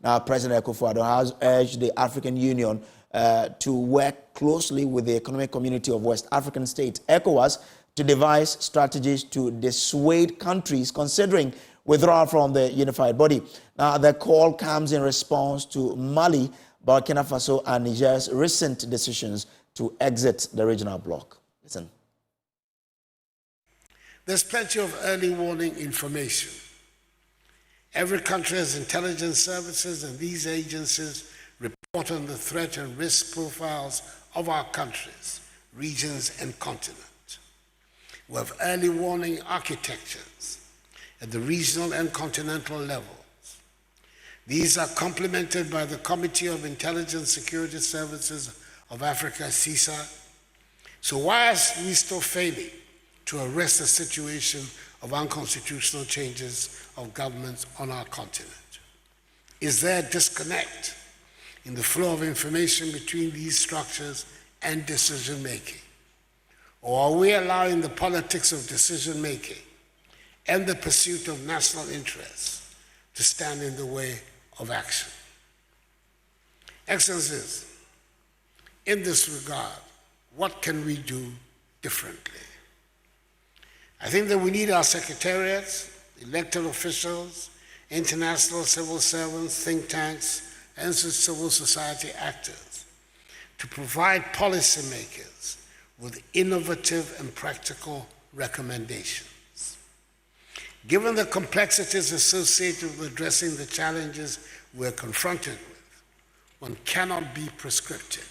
Now, President Akufo-Addo has urged the African Union to work closely with the Economic Community of West African States, ECOWAS, to devise strategies to dissuade countries considering withdrawal from the unified body. Now, the call comes in response to Mali, Burkina Faso, and Niger's recent decisions to exit the regional bloc. Listen. There's plenty of early warning information. Every country has intelligence services, and these agencies report on the threat and risk profiles of our countries, regions, and continent. We have early warning architectures at the regional and continental levels. These are complemented by the Committee of Intelligence Security Services of Africa, CISA. So why are we still failing to arrest the situation of unconstitutional changes of governments on our continent? Is there a disconnect in the flow of information between these structures and decision-making? Or are we allowing the politics of decision-making and the pursuit of national interests to stand in the way of action? Excellencies, in this regard, what can we do differently? I think that we need our secretariats, elected officials, international civil servants, think tanks, and civil society actors to provide policymakers with innovative and practical recommendations. Given the complexities associated with addressing the challenges we're confronted with, one cannot be prescriptive.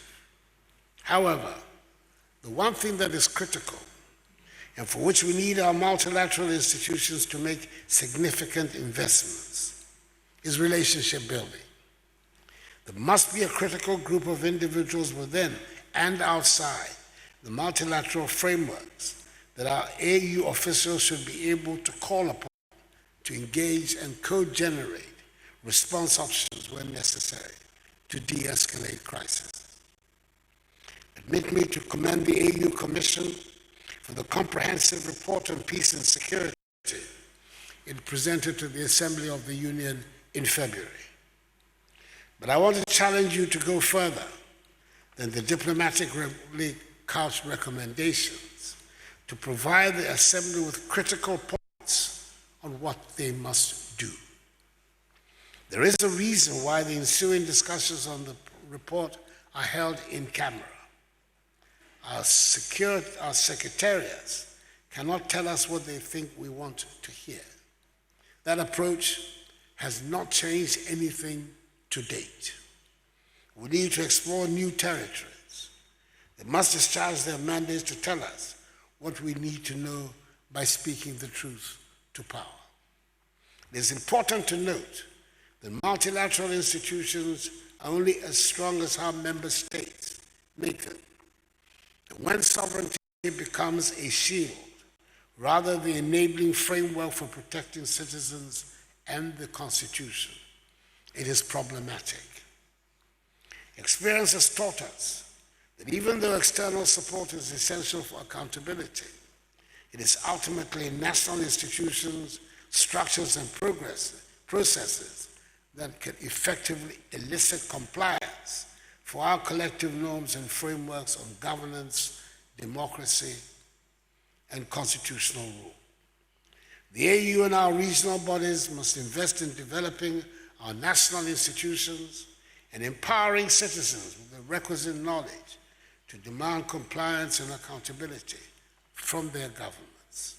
However, the one thing that is critical, and for which we need our multilateral institutions to make significant investments, is relationship building. There must be a critical group of individuals within and outside the multilateral frameworks that our AU officials should be able to call upon to engage and co-generate response options when necessary to de-escalate crises. Permit me to commend the AU Commission for the comprehensive report on peace and security it presented to the Assembly of the Union in February. But I want to challenge you to go further than the diplomatically couched recommendations to provide the Assembly with critical points on what they must do. There is a reason why the ensuing discussions on the report are held in camera. Our secretariats cannot tell us what they think we want to hear. That approach has not changed anything to date. We need to explore new territories. They must discharge their mandates to tell us what we need to know by speaking the truth to power. It is important to note that multilateral institutions are only as strong as how member states make them. When sovereignty becomes a shield, rather the enabling framework for protecting citizens and the Constitution, it is problematic. Experience has taught us that even though external support is essential for accountability, it is ultimately national institutions, structures, and processes that can effectively elicit compliance for our collective norms and frameworks on governance, democracy, and constitutional rule. The AU and our regional bodies must invest in developing our national institutions and empowering citizens with the requisite knowledge to demand compliance and accountability from their governments.